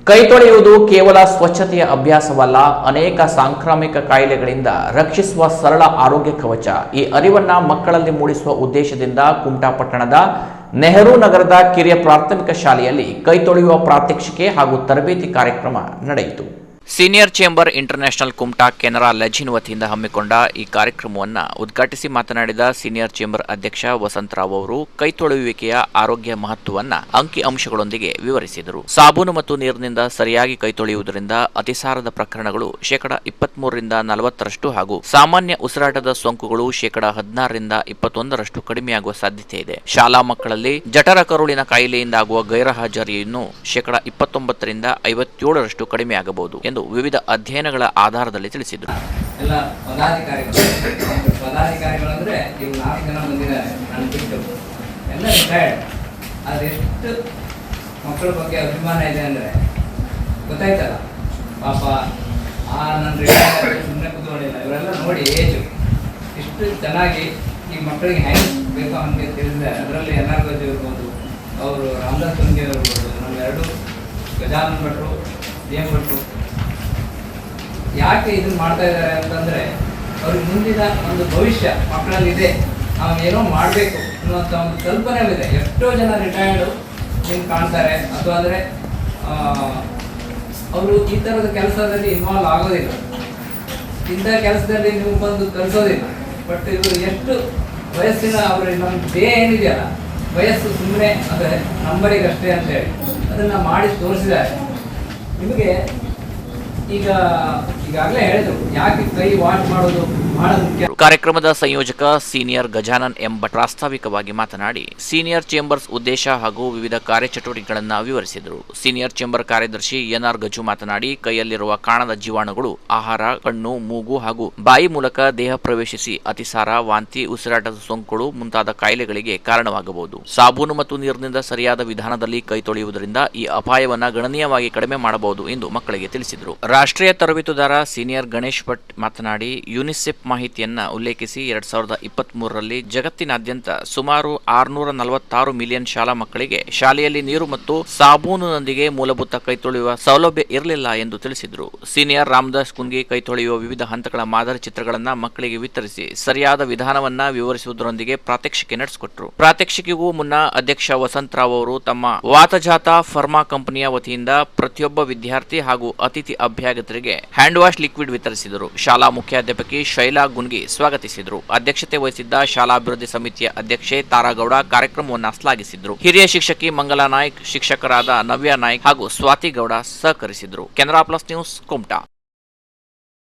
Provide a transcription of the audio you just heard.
ಕೈ ತೊಳೆಯುವುದು ಕೇವಲ ಸ್ವಚ್ಛತೆಯ ಅಭ್ಯಾಸವಲ್ಲ, ಅನೇಕ ಸಾಂಕ್ರಾಮಿಕ ಕಾಯಿಲೆಗಳಿಂದ ರಕ್ಷಿಸುವ ಸರಳ ಆರೋಗ್ಯ ಕವಚ. ಈ ಅರಿವನ್ನ ಮಕ್ಕಳಲ್ಲಿ ಮೂಡಿಸುವ ಉದ್ದೇಶದಿಂದ ಕುಮಟಾ ಪಟ್ಟಣದ ನೆಹರು ನಗರದ ಕಿರಿಯ ಪ್ರಾಥಮಿಕ ಶಾಲೆಯಲ್ಲಿ ಕೈ ತೊಳೆಯುವ ಪ್ರಾತ್ಯಕ್ಷಿಕೆ ಹಾಗೂ ತರಬೇತಿ ಕಾರ್ಯಕ್ರಮ ನಡೆಯಿತು. Senior chamber international Kumta Canara legion ವತಿಯಿಂದ ಹಮ್ಮಿಕೊಂಡ ಈ ಕಾರ್ಯಕ್ರಮವನ್ನು ಉದ್ಘಾಟಿಸಿ ಮಾತನಾಡಿದ ಸೀನಿಯರ್ ಚೇಂಬರ್ ಅಧ್ಯಕ್ಷ ವಸಂತರಾವ್ ಅವರು ಕೈ ತೊಳೆಯುವಿಕೆಯ ಆರೋಗ್ಯ ಮಹತ್ವವನ್ನು ಅಂಕಿ ಅಂಶಗಳೊಂದಿಗೆ ವಿವರಿಸಿದರು. ಸಾಬೂನು ಮತ್ತು ನೀರಿನಿಂದ ಸರಿಯಾಗಿ ಕೈ ತೊಳೆಯುವುದರಿಂದ ಅತಿಸಾರದ ಪ್ರಕರಣಗಳು 23% 40% ಹಾಗೂ ಸಾಮಾನ್ಯ ಉಸಿರಾಟದ ಸೋಂಕುಗಳು 16% 21% ಕಡಿಮೆಯಾಗುವ ಸಾಧ್ಯತೆ ಇದೆ. ಶಾಲಾ ಮಕ್ಕಳಲ್ಲಿ ಜಠರ ಕರುಳಿನ ಕಾಯಿಲೆಯಿಂದಾಗುವ ಗೈರಹಾಜರಿಯನ್ನು 29% 57% ಕಡಿಮೆಯಾಗಬಹುದು ಎಂದು ವಿವಿಧ ಅಧ್ಯಯನಗಳ ಆಧಾರದಲ್ಲಿ ತಿಳಿಸಿದರು. ಎಲ್ಲ ಪದಾಧಿಕಾರಿಗಳು ಅಂದ್ರೆ ಈಗ 4 ಜನ ಬಂದಿದ್ದಾರೆ, ನಾನು ಬಿಟ್ಟು ಎಲ್ಲ ರಿಟೈರ್ಡ್. ಅದೆಷ್ಟು ಮಕ್ಕಳ ಬಗ್ಗೆ ಅಭಿಮಾನ ಇದೆ ಅಂದ್ರೆ ಗೊತ್ತಾಯ್ತಲ್ಲ. ಪಾಪ ನನ್ನ ರಿಟೈರ್ಡ್ ಸುಮ್ಮನೆ ಕೂತ್ಕೊಂಡಿಲ್ಲ, ಇವರೆಲ್ಲ ನೋಡಿ ಏಜು ಇಷ್ಟು ಚೆನ್ನಾಗಿ ಈ ಮಕ್ಕಳಿಗೆ ಹೆಂಗೆ ಬೇಕೋ ಹಂಗೆ ತಿಳಿಸಿದ್ದಾರೆ. ಅದರಲ್ಲಿ ಎನ್.ಆರ್. ಗಜು ಇರ್ಬೋದು, ಅವರು ರಾಮದಾಸ್ ಕುಂಜಿ ಇರ್ಬೋದು, ನಮ್ಮೆರಡು ಗಜಾನನ್ ಭಟ್ರು, ಎಂ ಭಟ್ರು. ಯಾಕೆ ಇದನ್ನು ಮಾಡ್ತಾ ಇದ್ದಾರೆ ಅಂತಂದರೆ ಅವ್ರಿಗೆ ಮುಂದಿನ ಒಂದು ಭವಿಷ್ಯ ಮಕ್ಕಳಲ್ಲಿದೆ, ನಾವು ಏನೋ ಮಾಡಬೇಕು ಅನ್ನುವಂಥ ಒಂದು ಕಲ್ಪನೆ ಇದೆ. ಎಷ್ಟೋ ಜನ ರಿಟೈರ್ಡು ನಿಮ್ಗೆ ಕಾಣ್ತಾರೆ, ಅಥವಾ ಅಂದರೆ ಅವರು ಈ ಥರದ ಕೆಲಸದಲ್ಲಿ ಇನ್ವಾಲ್ವ್ ಆಗೋದಿಲ್ಲ, ಇಂಥ ಕೆಲಸದಲ್ಲಿ ನೀವು ಬಂದು ಕಲಿಸೋದಿಲ್ಲ. ಬಟ್ ಇವರು ಎಷ್ಟು ವಯಸ್ಸಿನ ಅವರು ನಮ್ಮ ದೇಹ ಏನಿದೆಯಲ್ಲ, ವಯಸ್ಸು ಸುಮ್ಮನೆ ಅಂದರೆ ನಂಬರಿಗಷ್ಟೇ ಅಂತೇಳಿ ಅದನ್ನು ಮಾಡಿ ತೋರಿಸಿದ್ದಾರೆ. ನಿಮಗೆ ಈಗಾಗಲೇ ಹೇಳಿದ್ರು ಯಾಕೆ ಕೈ ವಾಶ್ ಮಾಡೋದು ಬಹಳ ಮುಖ್ಯ. ಕಾರ್ಯಕ್ರಮದ ಸಂಯೋಜಕ ಸೀನಿಯರ್ ಗಜಾನನ್ ಎಂ ಭಟ್ ಪ್ರಾಸ್ತಾವಿಕವಾಗಿ ಮಾತನಾಡಿ ಸೀನಿಯರ್ ಚೇಂಬರ್ಸ್ ಉದ್ದೇಶ ಹಾಗೂ ವಿವಿಧ ಕಾರ್ಯಚಟುವಟಿಕೆಗಳನ್ನು ವಿವರಿಸಿದರು. ಸೀನಿಯರ್ ಚೇಂಬರ್ ಕಾರ್ಯದರ್ಶಿ ಎನ್.ಆರ್. ಗಜು ಮಾತನಾಡಿ ಕೈಯಲ್ಲಿರುವ ಕಾಣದ ಜೀವಾಣುಗಳು ಆಹಾರ, ಕಣ್ಣು, ಮೂಗು ಹಾಗೂ ಬಾಯಿ ಮೂಲಕ ದೇಹ ಪ್ರವೇಶಿಸಿ ಅತಿಸಾರ, ವಾಂತಿ, ಉಸಿರಾಟದ ಸೋಂಕುಗಳು ಮುಂತಾದ ಕಾಯಿಲೆಗಳಿಗೆ ಕಾರಣವಾಗಬಹುದು. ಸಾಬೂನು ಮತ್ತು ನೀರಿನಿಂದ ಸರಿಯಾದ ವಿಧಾನದಲ್ಲಿ ಕೈ ತೊಳೆಯುವುದರಿಂದ ಈ ಅಪಾಯವನ್ನು ಗಣನೀಯವಾಗಿ ಕಡಿಮೆ ಮಾಡಬಹುದು ಎಂದು ಮಕ್ಕಳಿಗೆ ತಿಳಿಸಿದರು. ರಾಷ್ಟ್ರೀಯ ತರಬೇತುದಾರ ಸೀನಿಯರ್ ಗಣೇಶ್ ಭಟ್ ಮಾತನಾಡಿ ಯುನಿಸೆಫ್ ಮಾಹಿತಿಯನ್ನ ಉಲ್ಲೇಖಿಸಿ 2023ರಲ್ಲಿ ಜಗತ್ತಿನಾದ್ಯಂತ ಸುಮಾರು 646 ಮಿಲಿಯನ್ ಶಾಲಾ ಮಕ್ಕಳಿಗೆ ಶಾಲೆಯಲ್ಲಿ ನೀರು ಮತ್ತು ಸಾಬೂನಿನೊಂದಿಗೆ ಮೂಲಭೂತ ಕೈ ತೊಳೆಯುವ ಸೌಲಭ್ಯ ಇರಲಿಲ್ಲ ಎಂದು ತಿಳಿಸಿದರು. ಸೀನಿಯರ್ ರಾಮದಾಸ್ ಕುಂಗಿ ಕೈ ತೊಳೆಯುವ ವಿವಿಧ ಹಂತಗಳ ಮಾದರಿ ಚಿತ್ರಗಳನ್ನು ಮಕ್ಕಳಿಗೆ ವಿತರಿಸಿ ಸರಿಯಾದ ವಿಧಾನವನ್ನ ವಿವರಿಸುವುದರೊಂದಿಗೆ ಪ್ರಾತ್ಯಕ್ಷಿಕೆ ನಡೆಸಿಕೊಟ್ಟರು. ಪ್ರಾತ್ಯಕ್ಷಿಕೆಗೂ ಮುನ್ನ ಅಧ್ಯಕ್ಷ ವಸಂತರಾವ್ ಅವರು ತಮ್ಮ ವಾತಜಾತ ಫರ್ಮಾ ಕಂಪನಿಯ ವತಿಯಿಂದ ಪ್ರತಿಯೊಬ್ಬ ವಿದ್ಯಾರ್ಥಿ ಹಾಗೂ ಅತಿಥಿ ಅಭ್ಯಾಗತರಿಗೆ ಹ್ಯಾಂಡ್ ವಾಶ್ ಲಿಕ್ವಿಡ್ ವಿತರಿಸಿದರು. ಶಾಲಾ ಮುಖ್ಯಾಧ್ಯಾಪಕಿ ಶೈಲಾ ಗುನ್ಗಿ ಸ್ವಾಗತಿಸಿದರು. ಅಧ್ಯಕ್ಷತೆ ವಹಿಸಿದ್ದ ಶಾಲಾಭಿವೃದ್ಧಿ ಸಮಿತಿಯ ಅಧ್ಯಕ್ಷೆ ತಾರಾಗೌಡ ಕಾರ್ಯಕ್ರಮವನ್ನು ಶ್ಲಾಘಿಸಿದರು. ಹಿರಿಯ ಶಿಕ್ಷಕಿ ಮಂಗಲಾ ನಾಯ್ಕ್, ಶಿಕ್ಷಕರಾದ ನವ್ಯ ನಾಯ್ಕ್ ಹಾಗೂ ಸ್ವಾತಿ ಗೌಡ ಸಹಕರಿಸಿದರು. Canara plus news Kumta.